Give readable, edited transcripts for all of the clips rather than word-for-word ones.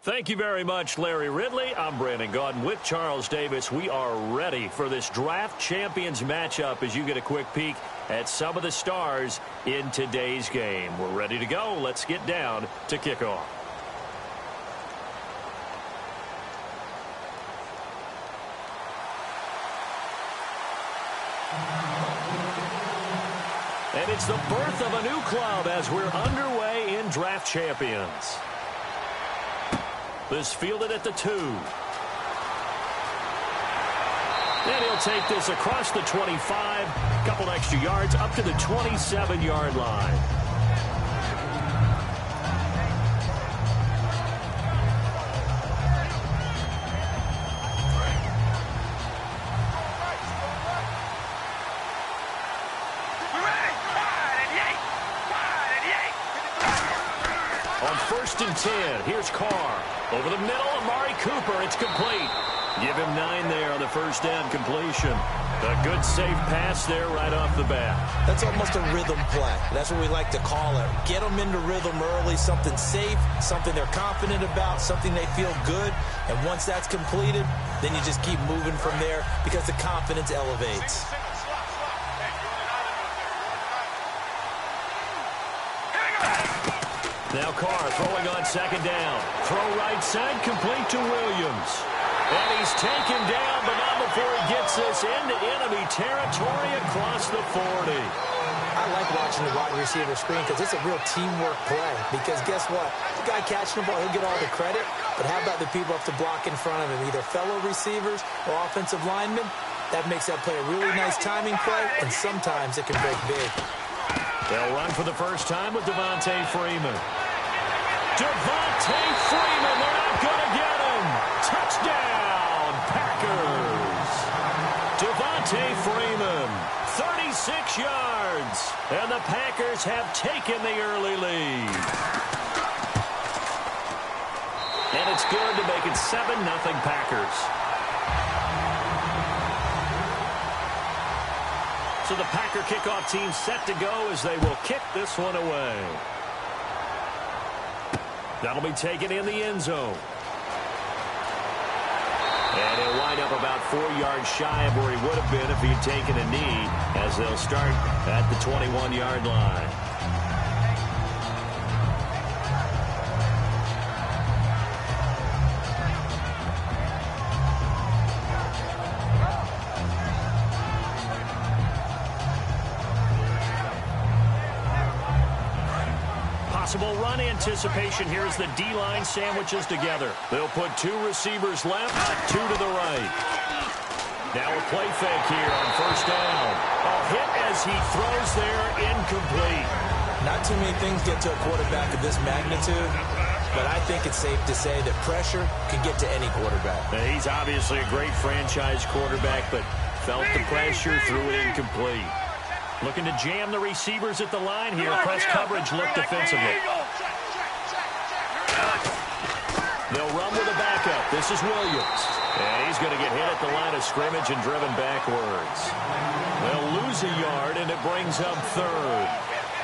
Thank you very much, Larry Ridley. I'm Brandon Gaudin with Charles Davis. We are ready for this draft champions matchup as you get a quick peek at some of the stars in today's game. We're ready to go. Let's get down to kickoff. And it's the birth of a new club as we're underway in draft champions. This fielded at the 2. And he'll take this across the 25. A couple extra yards up to the 27-yard line. On 1st and 10, here's Carr. Over the middle, Amari Cooper. It's complete. Give him 9 there on the first down completion. A good, safe pass there right off the bat. That's almost a rhythm play. That's what we like to call it. Get them into rhythm early, something safe, something they're confident about, something they feel good. And once that's completed, then you just keep moving from there because the confidence elevates. Now Carr throwing on 2nd down. Throw right side, complete to Williams. And he's taken down, but not before he gets this into enemy territory across the 40. I like watching the wide receiver screen because it's a real teamwork play. Because guess what? The guy catching the ball, he'll get all the credit. But how about the people up to block in front of him, either fellow receivers or offensive linemen? That makes that play a really nice timing play, and sometimes it can break big. They'll run for the first time with Devontae Freeman. Devontae Freeman, they're not going to get him. Touchdown, Packers. Devontae Freeman, 36 yards. And the Packers have taken the early lead. And it's good to make it 7-0 Packers. So the Packer kickoff team set to go as they will kick this one away. That'll be taken in the end zone. And he'll wind up about 4 yards shy of where he would have been if he'd taken a knee, as they'll start at the 21-yard line. Possible run anticipation here as the D-line sandwiches together. They'll put 2 receivers left, 2 to the right. Now a play fake here on 1st down. A hit as he throws there, incomplete. Not too many things get to a quarterback of this magnitude, but I think it's safe to say that pressure can get to any quarterback. Now, he's obviously a great franchise quarterback, but felt the pressure, threw it incomplete. Looking to jam the receivers at the line here. Press coverage look defensively. They'll run with a backup. This is Williams. And he's going to get hit at the line of scrimmage and driven backwards. They'll lose a yard, and it brings up 3rd.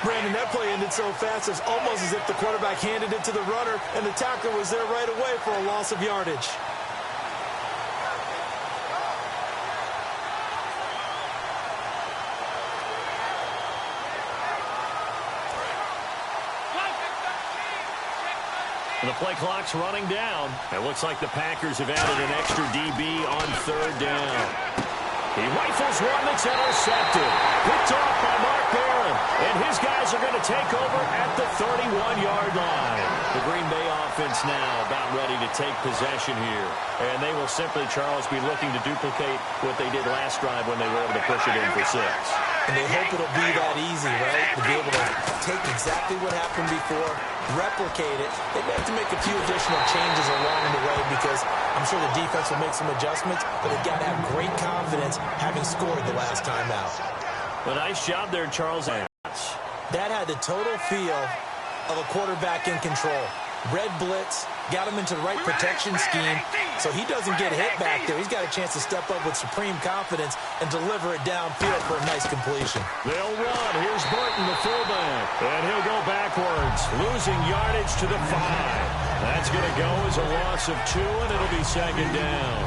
Brandon, that play ended so fast, it's almost as if the quarterback handed it to the runner, and the tackler was there right away for a loss of yardage. The play clock's running down. It looks like the Packers have added an extra DB on 3rd down. He rifles one that's intercepted. Picked off by Mark Barron. And his guys are going to take over at the 31-yard line. The Green Bay offense now about ready to take possession here. And they will simply, Charles, be looking to duplicate what they did last drive when they were able to push it in for 6. And they hope it'll be that easy, right? To be able to take exactly what happened before, replicate it. They may have to make a few additional changes along the way because I'm sure the defense will make some adjustments, but they've got to have great confidence having scored the last time out. A nice job there, Charles. That had the total feel of a quarterback in control. Red blitz, got him into the right protection scheme, so he doesn't get hit back there. He's got a chance to step up with supreme confidence and deliver it downfield for a nice completion. They'll run. Here's Burton, the fullback. And he'll go backwards, losing yardage to the 5. That's going to go as a loss of 2, and it'll be second down.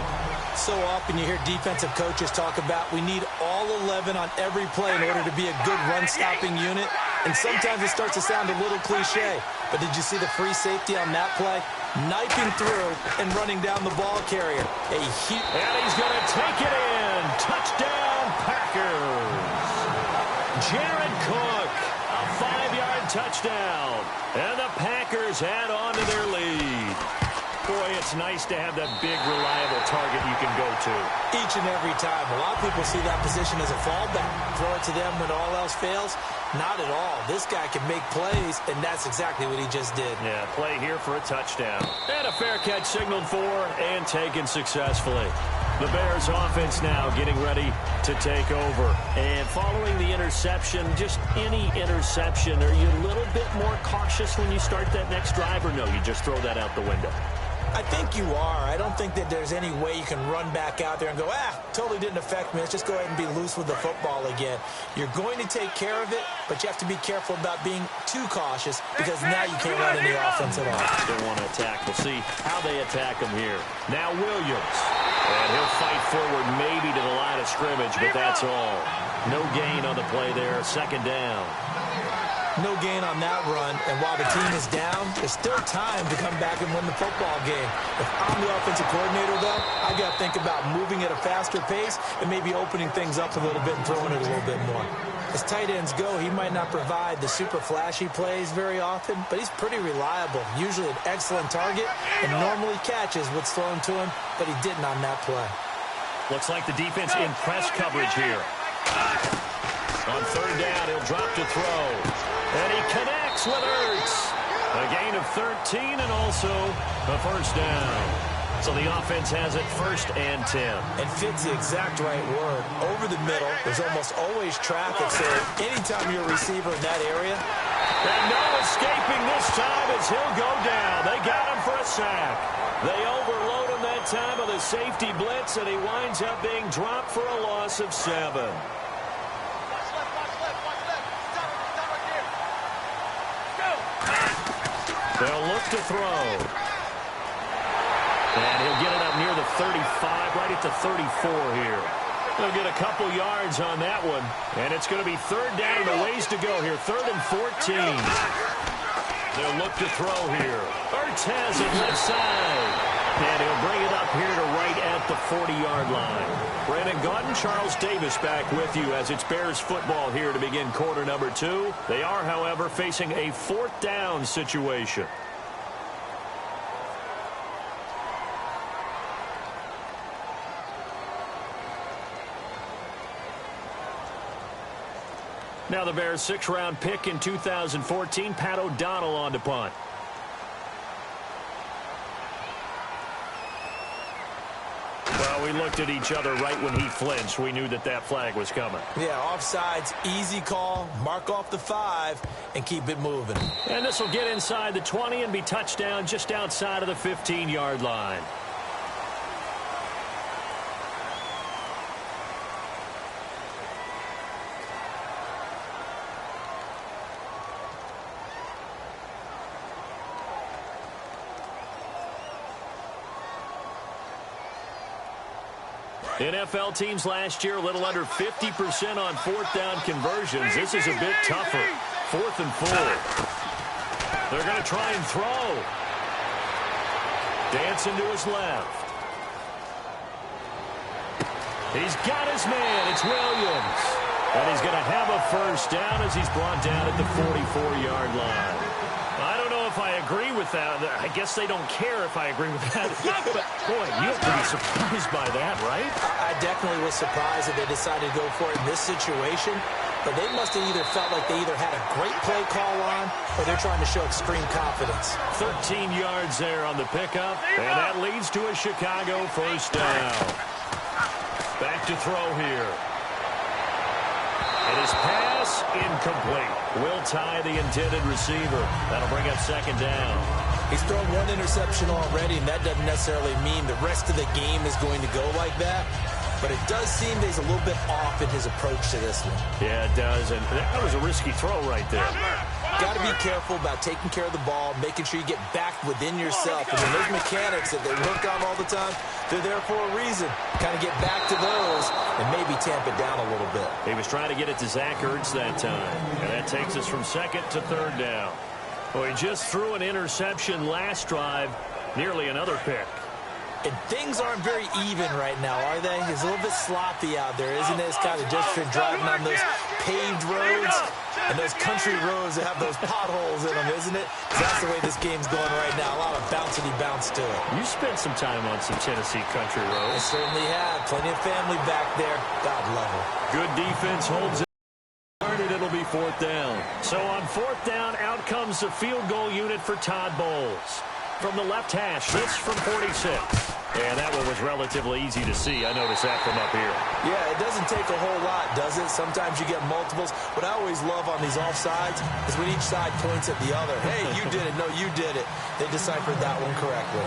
So often you hear defensive coaches talk about we need all 11 on every play in order to be a good run-stopping unit. And sometimes it starts to sound a little cliche. But did you see the free safety on that play? Knifing through and running down the ball carrier. And he's going to take it in. Touchdown, Packers. Jared Cook, a 5-yard touchdown. And the Packers add on to their lead. Boy, it's nice to have that big, reliable target you can go to. Each and every time. A lot of people see that position as a fallback. Throw it to them when all else fails. Not at all. This guy can make plays, and that's exactly what he just did. Yeah, play here for a touchdown. And a fair catch signaled for and taken successfully. The Bears offense now getting ready to take over. And following the interception, just any interception, are you a little bit more cautious when you start that next drive, or no, you just throw that out the window? I think you are. I don't think that there's any way you can run back out there and go, totally didn't affect me. Let's just go ahead and be loose with the football again. You're going to take care of it, but you have to be careful about being too cautious because now you can't run any offense at all. They want to attack. We'll see how they attack him here. Now Williams. And he'll fight forward maybe to the line of scrimmage, but that's all. No gain on the play there. Second down. No gain on that run, and while the team is down, there's still time to come back and win the football game. If I'm the offensive coordinator, though, I've got to think about moving at a faster pace and maybe opening things up a little bit and throwing it a little bit more. As tight ends go, he might not provide the super flashy plays very often, but he's pretty reliable, usually an excellent target, and normally catches what's thrown to him, but he didn't on that play. Looks like the defense in press coverage here. On third down, he'll drop to throw. And he connects with Ertz. A gain of 13 and also a first down. So the offense has it 1st and 10. And fits the exact right word. Over the middle, there's almost always traffic, so anytime you're a receiver in that area. And no escaping this time as he'll go down. They got him for a sack. They overload him that time with a safety blitz, and he winds up being dropped for a loss of 7. They'll look to throw. And he'll get it up near the 35, right at the 34 here. They'll get a couple yards on that one. And it's going to be third down and a ways to go here. 3rd and 14. They'll look to throw here. Ertz has it left side. And he'll bring it up here to right at the 40-yard line. Brandon Gaudin, Charles Davis back with you as it's Bears football here to begin quarter number 2. They are, however, facing a 4th down situation. Now the Bears' 6th-round pick in 2014, Pat O'Donnell on to punt. Well, we looked at each other right when he flinched. We knew that that flag was coming. Yeah, offsides, easy call, mark off the 5, and keep it moving. And this will get inside the 20 and be touchdown just outside of the 15-yard line. NFL teams last year a little under 50% on 4th down conversions. This is a bit tougher. 4th and 4. They're going to try and throw. Dancing to his left. He's got his man. It's Williams. And he's going to have a first down as he's brought down at the 44-yard line. I don't know if I agree with that. I guess they don't care if I agree with that. But, boy, you have to be surprised by that, right? I definitely was surprised that they decided to go for it in this situation. But they must have either felt like they either had a great play call on or they're trying to show extreme confidence. 13 yards there on the pickup. And that leads to a Chicago first down. Back to throw here. And his pass incomplete. Will tie the intended receiver. That'll bring up 2nd down. He's thrown one interception already, and that doesn't necessarily mean the rest of the game is going to go like that. But it does seem that he's a little bit off in his approach to this one. Yeah, it does, and that was a risky throw right there. Got to be careful about taking care of the ball, making sure you get back within yourself. And then those mechanics that they work on all the time, they're there for a reason. Kind of get back to those and maybe tamp it down a little bit. He was trying to get it to Zach Ertz that time, and that takes us from second to third down. Well, he just threw an interception last drive, nearly another pick. And things aren't very even right now, are they? It's a little bit sloppy out there, isn't it? It's kind of just for driving on those paved roads and those country roads that have those potholes in them, isn't it? That's the way this game's going right now. A lot of bouncy bounce to it. You spent some time on some Tennessee country roads. I certainly have. Plenty of family back there. God love them. Good defense holds it. It'll be fourth down. So on fourth down, out comes the field goal unit for Todd Bowles. From the left hash, this from 46. And that one was relatively easy to see. I noticed that from up here. Yeah, it doesn't take a whole lot, does it? Sometimes you get multiples. What I always love on these offsides is when each side points at the other. Hey, you did it. No, you did it. They deciphered that one correctly.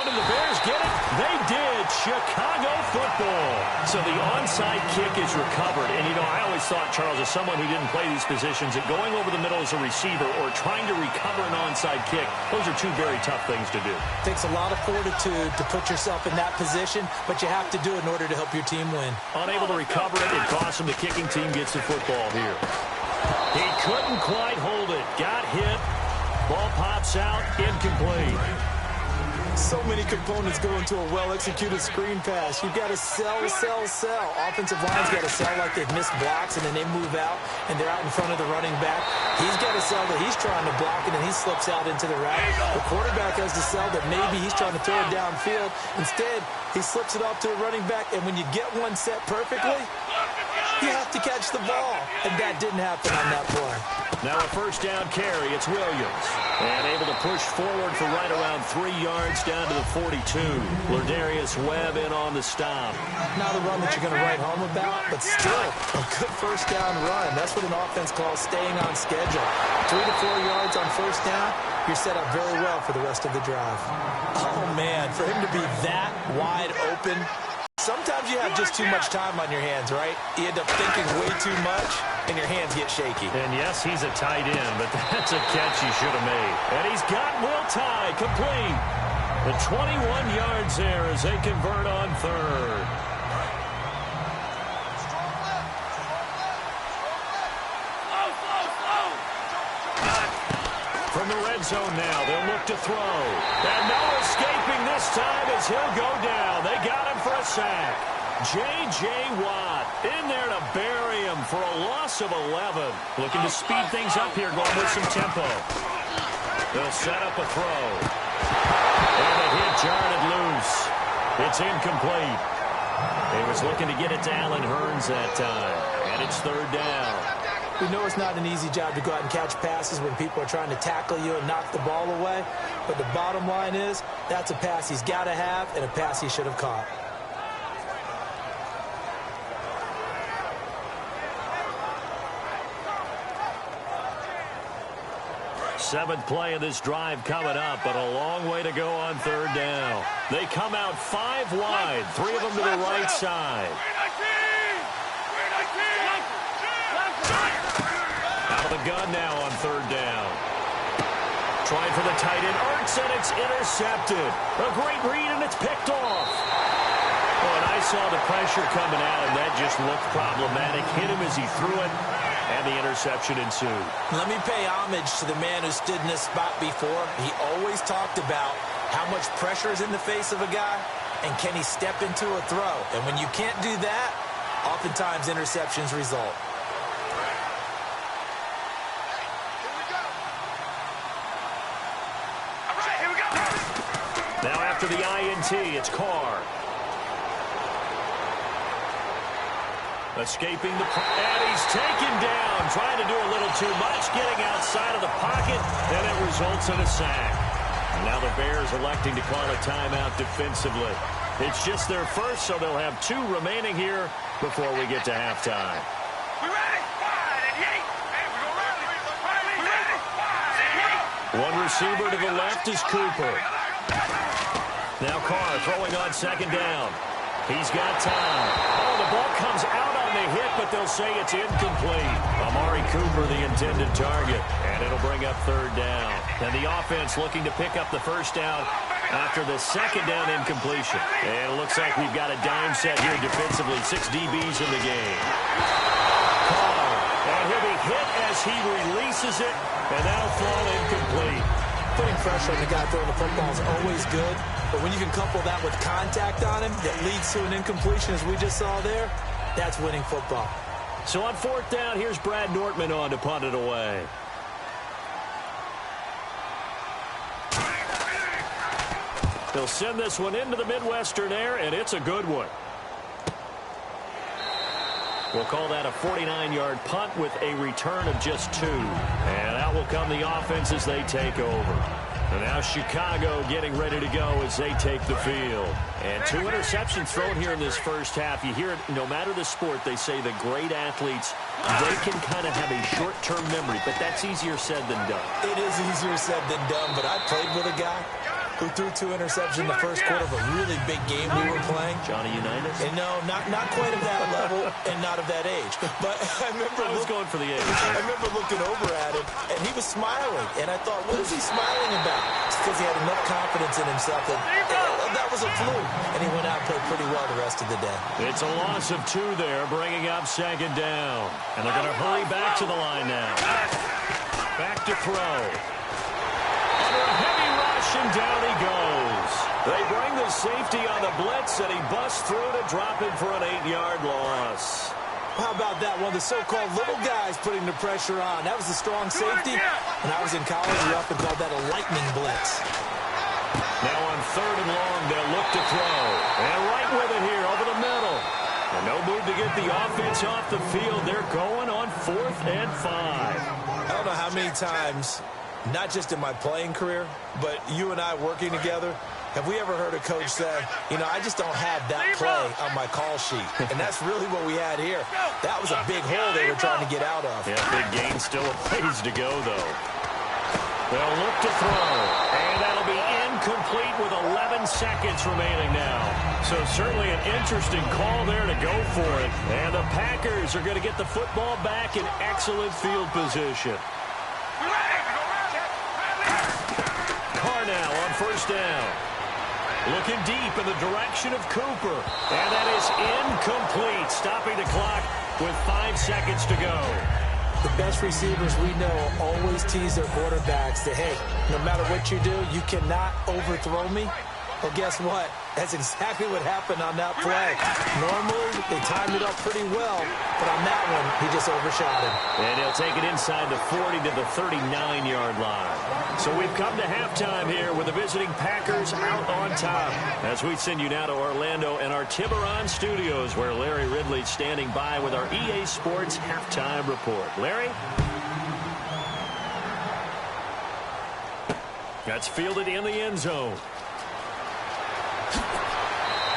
The Bears get it? They did. Chicago football. So the onside kick is recovered. And, you know, I always thought, Charles, as someone who didn't play these positions, that going over the middle as a receiver or trying to recover an onside kick, those are two very tough things to do. It takes a lot of fortitude to put yourself in that position, but you have to do it in order to help your team win. Unable to recover it, it costs him. The kicking team gets the football here. He couldn't quite hold it. Got hit. Ball pops out. Incomplete. So many components go into a well-executed screen pass. You've got to sell. Offensive line's got to sell like they've missed blocks, and then they move out, and they're out in front of the running back. He's got to sell that he's trying to block, and then he slips out into the rack. The quarterback has to sell that maybe he's trying to throw it downfield. Instead, he slips it off to a running back, and when you get one set perfectly, you have to catch the ball, and that didn't happen on that play. Now a first down carry. It's Williams. And able to push forward for right around 3 yards down to the 42. Lardarius Webb in on the stop. Not a run that you're going to write home about, but still a good first down run. That's what an offense calls staying on schedule. 3 to 4 yards on first down, you're set up very well for the rest of the drive. Oh, man, for him to be that wide open. Sometimes you have just too much time on your hands, right? You end up thinking way too much, and your hands get shaky. And yes, he's a tight end, but that's a catch he should have made. And he's got Will Tye complete. The 21 yards there as they convert on third. From the red zone now, they'll look to throw. And no escaping this time as he'll go down. They got him for a sack. J.J. Watt in there to bury him for a loss of 11. Looking to speed things up here, going with some tempo. They'll set up a throw. And the hit jarred it loose. It's incomplete. He was looking to get it to Allen Hurns that time. And it's third down. We know it's not an easy job to go out and catch passes when people are trying to tackle you and knock the ball away. But the bottom line is, that's a pass he's got to have and a pass he should have caught. Seventh play of this drive coming up, but a long way to go on third down. They come out 5 wide, 3 of them to the right side. Out of the gun now on third down. Trying for the tight end, Ertz, and it's intercepted. A great read, and it's picked off. Oh, and I saw the pressure coming at him. That just looked problematic. Hit him as he threw it, and the interception ensued. Let me pay homage to the man who stood in this spot before. He always talked about how much pressure is in the face of a guy, and can he step into a throw. And when you can't do that, oftentimes interceptions result. Now after the INT, it's Carr. Escaping the and he's taken down, trying to do a little too much, getting outside of the pocket, and it results in a sack. And now the Bears electing to call a timeout defensively. It's just their first, so they'll have 2 remaining here before we get to halftime. One receiver to the left is Cooper. Now Carr throwing on second down. He's got time. Oh, the ball comes out on the hit, but they'll say it's incomplete. Amari Cooper, the intended target, and it'll bring up third down. And the offense looking to pick up the first down after the second down incompletion. And it looks like we've got a dime set here defensively. 6 DBs in the game. Carr, and he'll be hit as he releases it, and that'll fall incomplete. Putting pressure on the guy throwing the football is always good, but when you can couple that with contact on him that leads to an incompletion, as we just saw there, that's winning football. So on fourth down, here's Brad Nortman on to punt it away. He'll send this one into the Midwestern air, and it's a good one. We'll call that a 49-yard punt with a return of just 2. And out will come the offense as they take over. And now Chicago getting ready to go as they take the field. And 2 interceptions thrown here in this first half. You hear it, no matter the sport, they say the great athletes, they can kind of have a short-term memory, but that's easier said than done. It is easier said than done, but I played with a guy who threw 2 interceptions in the first quarter of a really big game we were playing. Johnny Unitas? And no, not quite of that level and not of that age. But I was going for the age. I remember looking over at him, and he was smiling. And I thought, what is he smiling about? It's because he had enough confidence in himself that was a fluke. And he went out and played pretty well the rest of the day. It's a loss of 2 there, bringing up second down. And they're going to hurry back to the line now. Back to throw. Under a heavy rush, and down he goes. They bring the safety on the blitz, and he busts through to drop him for an 8-yard loss. How about that? One of the so-called little guys putting the pressure on. That was the strong safety. When I was in college, we often called that a lightning blitz. Now on third and long, they'll look to throw. And right with it here over the middle. And no move to get the offense off the field. They're going on 4th and 5. I don't know how many times, not just in my playing career, but you and I working together, have we ever heard a coach say, you know, I just don't have that play on my call sheet. And that's really what we had here. That was a big hole they were trying to get out of. Yeah, big gain, still a ways to go, though. They'll look to throw, and that'll be incomplete with 11 seconds remaining now. So certainly an interesting call there to go for it. And the Packers are going to get the football back in excellent field position. Carr now on first down. Looking deep in the direction of Cooper. And that is incomplete, stopping the clock with 5 seconds to go. The best receivers we know always tease their quarterbacks that, hey, no matter what you do, you cannot overthrow me. Well, guess what? That's exactly what happened on that play. Normally, they timed it up pretty well, but on that one, he just overshot him. And he'll take it inside the 40 to the 39-yard line. So we've come to halftime here with the visiting Packers out on top. As we send you now to Orlando and our Tiburon studios, where Larry Ridley's standing by with our EA Sports halftime report. Larry? That's fielded in the end zone.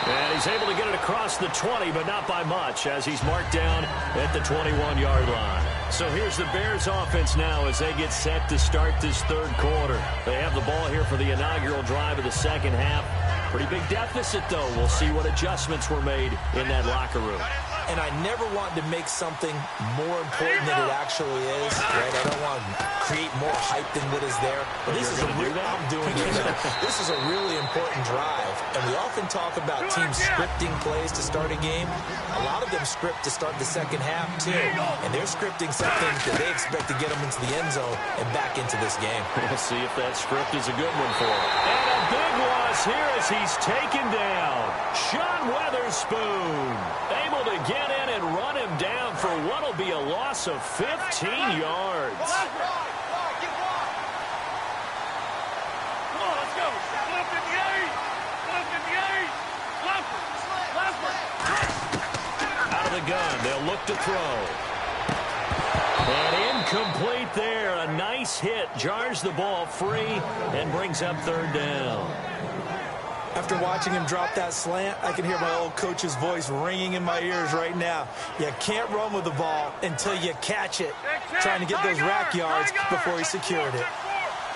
And he's able to get it across the 20, but not by much, as he's marked down at the 21-yard line. So here's the Bears offense now as they get set to start this third quarter. They have the ball here for the inaugural drive of the second half. Pretty big deficit, though. We'll see what adjustments were made in that locker room. And I never want to make something more important than it actually is. Right? I don't want to create more hype than what is there. But this is I'm doing it. This is a really important drive. And we often talk about teams scripting plays to start a game. A lot of them script to start the second half, too. And they're scripting something that they expect to get them into the end zone and back into this game. We'll see if that script is a good one for them. And a big loss here as he's taken down. Sean Weatherspoon able to get in and run him down for what will be a loss of 15 yards. Out of the gun. They'll look to throw. And incomplete there. A nice hit. Jars the ball free and brings up third down. After watching him drop that slant, I can hear my old coach's voice ringing in my ears right now. You can't run with the ball until you catch it. Trying to get those rack yards before he secured it.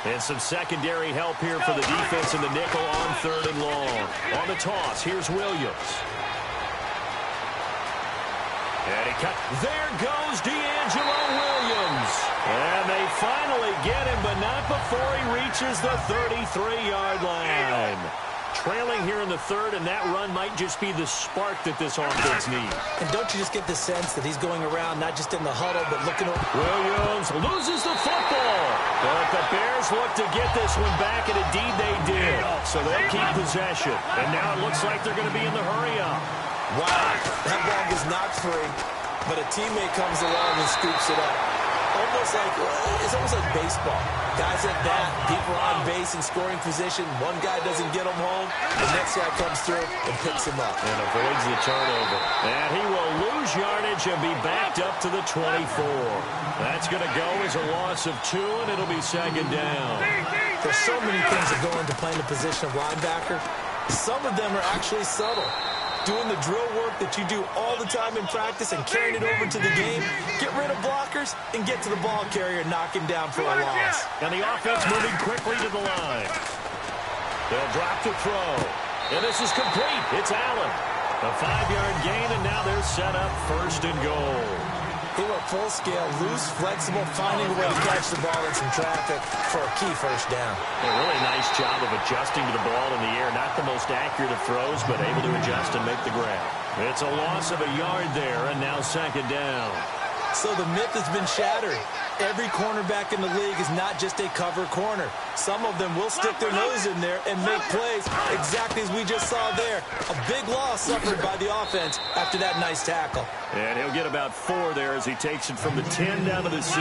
And some secondary help here for the defense in the nickel on third and long. On the toss, here's Williams. And he cut. There goes D'Angelo Williams. And they finally get him, but not before he reaches the 33-yard line. Trailing here in the third, and that run might just be the spark that this offense needs. And don't you just get the sense that he's going around not just in the huddle, but looking over. Williams loses the football. But the Bears look to get this one back, and indeed they did. So they'll keep possession. And now it looks like they're going to be in the hurry-up. Wow, that ball was knocked free, but a teammate comes along and scoops it up. It's almost like baseball. Guys at bat, people are on base in scoring position. One guy doesn't get him home. The next guy comes through and picks him up. And avoids the turnover. And he will lose yardage and be backed up to the 24. That's going to go as a loss of 2, and it'll be second down. There's so many things that go into playing the position of linebacker. Some of them are actually subtle. Doing the drill work that you do all the time in practice and carrying it over to the game. Get rid of blockers and get to the ball carrier and knock him down for a loss. And the offense moving quickly to the line. They'll drop to throw. And this is complete. It's Allen. A 5-yard gain, and now they're set up first and goal. He went full scale, loose, flexible, finding a way to catch the ball in some traffic for a key first down. A really nice job of adjusting to the ball in the air. Not the most accurate of throws, but able to adjust and make the grab. It's a loss of a yard there, and now second down. So the myth has been shattered. Every cornerback in the league is not just a cover corner. Some of them will stick their nose in there and make plays exactly as we just saw there. A big loss suffered by the offense after that nice tackle. And he'll get about 4 there as he takes it from the 10 down to the 6.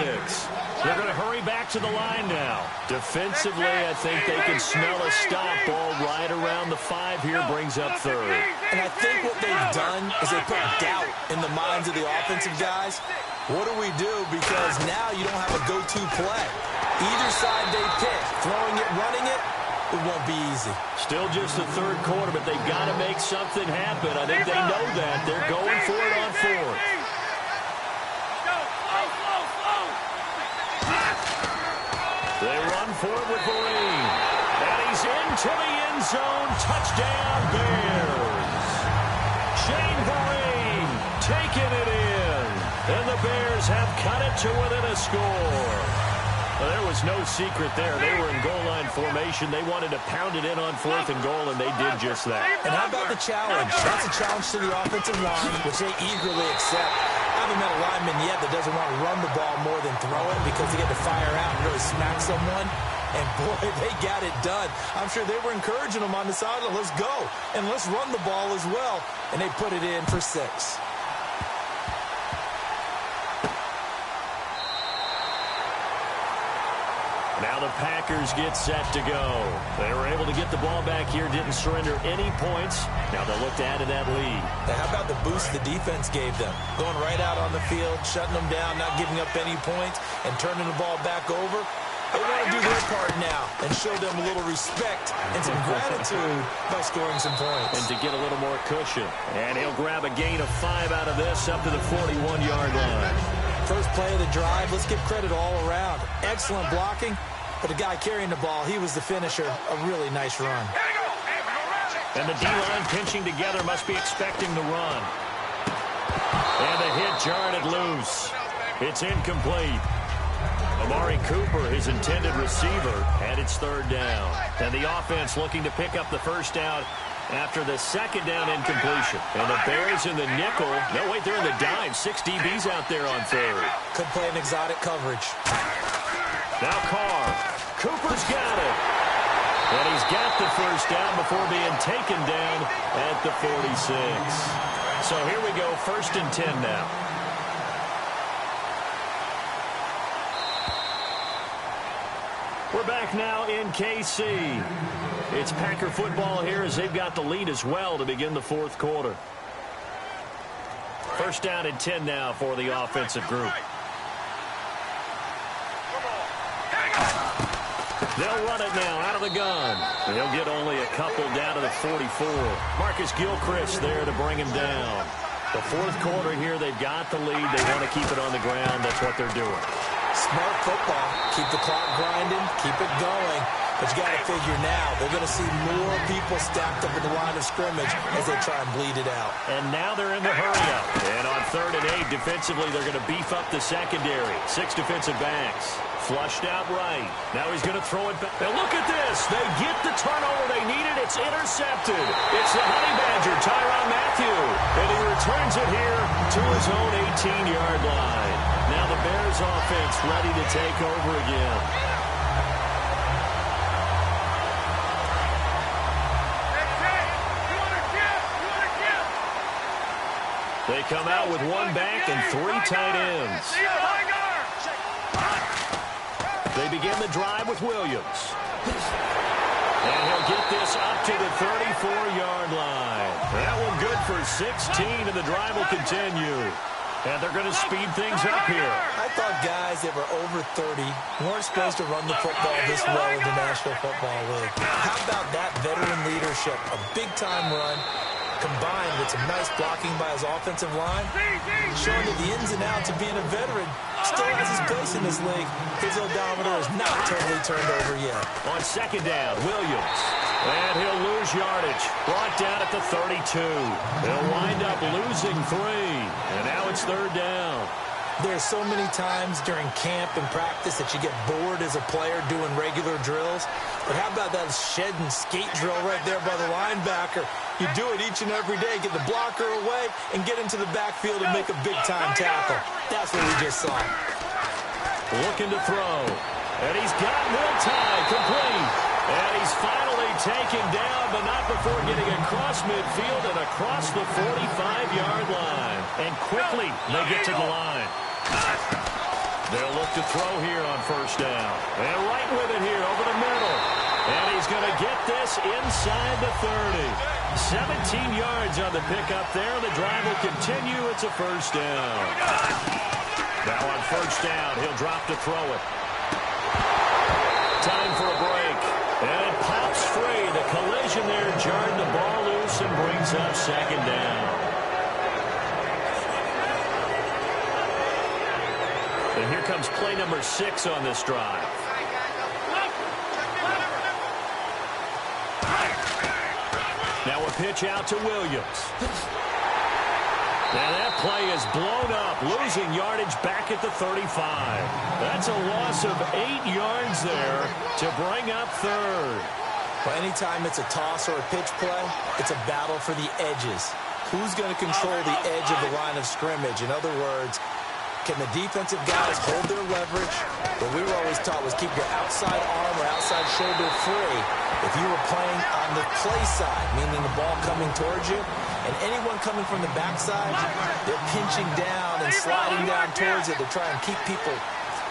They're going to hurry back to the line now. Defensively, I think they can smell a stop ball right around the 5 here, brings up third. And I think what they've done is they put doubt in the minds of the offensive guys. What do we do? Because now you don't have a go-to play. Either side they pick, throwing it, running it, it won't be easy. Still just the third quarter, but they've got to make something happen. I think they know that. They're going for it on fourth. They run for it with Vereen. And he's into the end zone. Touchdown, Bears. Shane Vereen taking it in. And the Bears have cut it to within a score. Well, there was no secret there. They were in goal line formation. They wanted to pound it in on fourth and goal, and they did just that. And how about the challenge? That's a challenge to the offensive line, which they eagerly accept. I haven't met a lineman yet that doesn't want to run the ball more than throw it because they get to fire out and really smack someone. And, boy, they got it done. I'm sure they were encouraging them on the sideline. Let's go, and let's run the ball as well. And they put it in for 6. Now the Packers get set to go. They were able to get the ball back here, didn't surrender any points. Now they'll look to add to that lead. Now how about the boost the defense gave them? Going right out on the field, shutting them down, not giving up any points, and turning the ball back over. They want to do their part now and show them a little respect and some gratitude by scoring some points. And to get a little more cushion. And he'll grab a gain of 5 out of this up to the 41-yard line. First play of the drive, let's give credit all around. Excellent blocking, but the guy carrying the ball, he was the finisher. A really nice run. And the D-line pinching together must be expecting the run. And the hit jarred it loose. It's incomplete. Amari Cooper, his intended receiver, and it's third down. And the offense looking to pick up the first down after the second down incompletion. And the Bears in the nickel. No, wait, they're in the dime. 6 DBs out there on third. Could play an exotic coverage. Now Carr. Cooper's got it. And he's got the first down before being taken down at the 46. So here we go, 1st and 10 now. We're back now in KC. It's Packer football here as they've got the lead as well to begin the 4th quarter. First down and 10 now for the offensive group. They'll run it now out of the gun. They'll get only a couple down to the 44. Marcus Gilchrist there to bring him down. The fourth quarter here, they've got the lead. They want to keep it on the ground. That's what they're doing. Smart football. Keep the clock grinding. Keep it going. But you got to figure now, they're going to see more people stacked up at the line of scrimmage as they try and bleed it out. And now they're in the hurry-up. And on 3rd and 8, defensively, they're going to beef up the secondary. 6 defensive backs. Flushed out right. Now he's going to throw it back. Now look at this. They get the turnover they needed. It's intercepted. It's the Honey Badger, Tyrann Mathieu. And he returns it here to his own 18-yard line. Now the Bears offense ready to take over again. They come out with 1 back and 3 tight ends. They begin the drive with Williams. And he'll get this up to the 34-yard line. That one good for 16, and the drive will continue. And they're going to speed things up here. I thought guys that were over 30 weren't supposed to run the football this well in the National Football League. How about that veteran leadership? A big-time run, combined with some nice blocking by his offensive line, showing that the ins and outs of being a veteran still has his place in this league. His odometer is not totally turned over yet. On 2nd down, Williams. And he'll lose yardage. Brought down at the 32. They'll wind up losing 3. And now it's 3rd down. There's so many times during camp and practice that you get bored as a player doing regular drills. But how about that shed and skate drill right there by the linebacker? You do it each and every day. Get the blocker away and get into the backfield and make a big-time tackle. That's what we just saw. Looking to throw. And he's got Miltine complete. And he's finally taken down, but not before getting across midfield and across the 45-yard line. And quickly they get to the line. They'll look to throw here on 1st down. And right with it here over the middle. And he's going to get this inside the 30. 17 yards on the pickup there. The drive will continue. It's a 1st down. Now on 1st down, he'll drop to throw it. Time for a break. And it pops free. The collision there jarred the ball loose and brings up 2nd down. And here comes play number 6 on this drive. Now a pitch out to Williams. Now that play is blown up, losing yardage back at the 35. That's a loss of 8 yards there to bring up 3rd. Well, anytime it's a toss or a pitch play, it's a battle for the edges. Who's going to control the edge of the line of scrimmage? In other words, can the defensive guys hold their leverage? What we were always taught was keep your outside arm or outside shoulder free if you were playing on the play side, meaning the ball coming towards you. And anyone coming from the backside, they're pinching down and sliding down towards it to try and keep people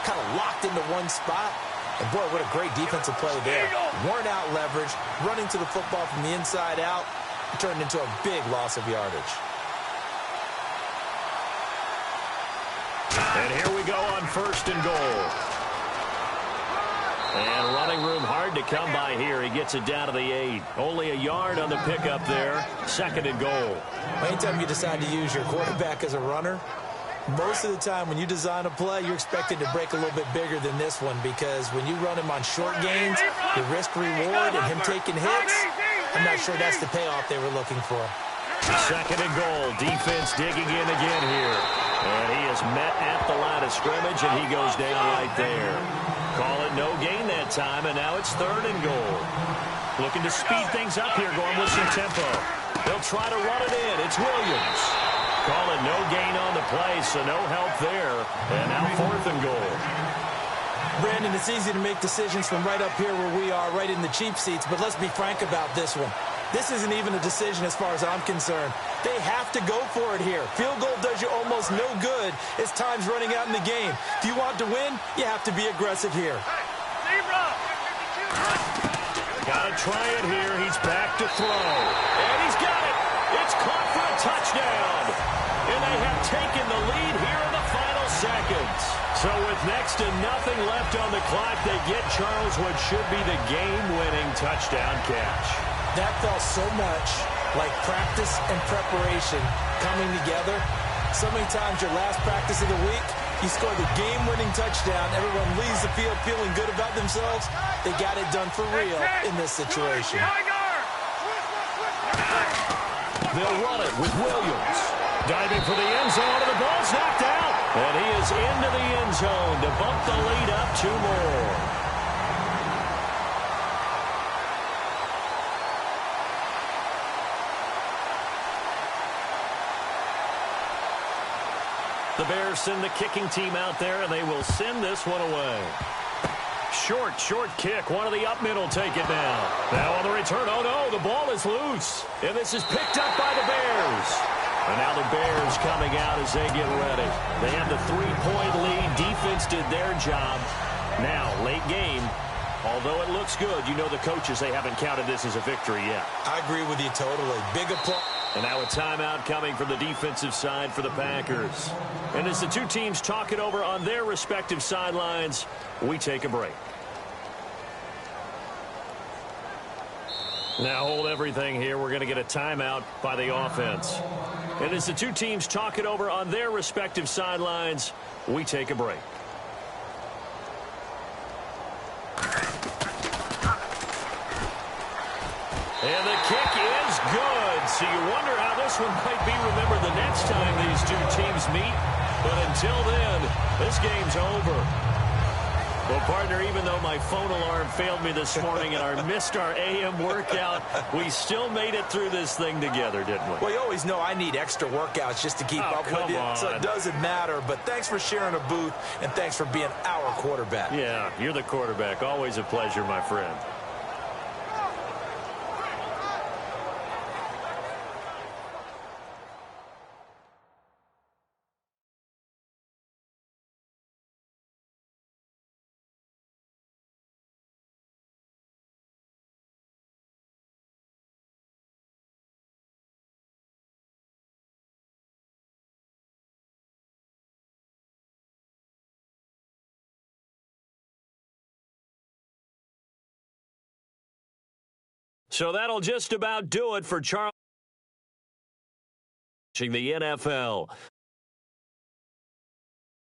kind of locked into one spot. And boy, what a great defensive play there. Worn out leverage, running to the football from the inside out, turned into a big loss of yardage. And here we go on 1st and goal. And running room hard to come by here. He gets it down to the 8. Only a yard on the pickup there. 2nd and goal. Anytime you decide to use your quarterback as a runner, most of the time when you design a play, you're expected to break a little bit bigger than this one, because when you run him on short gains, the risk-reward and him taking hits, I'm not sure that's the payoff they were looking for. 2nd and goal. Defense digging in again here. And he is met at the line of scrimmage, and he goes down right there. Call it no gain that time, and now it's 3rd and goal. Looking to speed things up here, going with some tempo. They'll try to run it in. It's Williams. Call it no gain on the play, so no help there. And now 4th and goal. Brandon, it's easy to make decisions from right up here where we are, right in the cheap seats, but let's be frank about this one. This isn't even a decision as far as I'm concerned. They have to go for it here. Field goal does you almost no good as time's running out in the game. If you want to win, you have to be aggressive here. Got to try it here. He's back to throw. And he's got it. It's caught for a touchdown. And they have taken the lead here in the final seconds. So with next to nothing left on the clock, they get Charles what should be the game-winning touchdown catch. That felt so much like practice and preparation coming together. So many times your last practice of the week, you score the game-winning touchdown. Everyone leaves the field feeling good about themselves. They got it done for real in this situation. They'll run it with Williams. Diving for the end zone, and the ball's knocked out. And he is into the end zone to bump the lead up 2 more. The Bears send the kicking team out there, and they will send this one away. Short kick. One of the up middle take it down. Now on the return. Oh, no, the ball is loose. And this is picked up by the Bears. And now the Bears coming out as they get ready. They have the 3-point lead. Defense did their job. Now, late game. Although it looks good, you know the coaches, they haven't counted this as a victory yet. I agree with you totally. Big applause. And now a timeout coming from the defensive side for the Packers. And as the two teams talk it over on their respective sidelines, we take a break. Now hold everything here. We're going to get a timeout by the offense. And as the two teams talk it over on their respective sidelines, we take a break. And the kick is good. So you wonder how this one might be remembered the next time these two teams meet. But until then, this game's over. Well, partner, even though my phone alarm failed me this morning and missed our AM workout, we still made it through this thing together, didn't we? Well, you always know I need extra workouts just to keep up with you, so it doesn't matter. But thanks for sharing a booth, and thanks for being our quarterback. Yeah, you're the quarterback. Always a pleasure, my friend. So that'll just about do it for Charles. The NFL.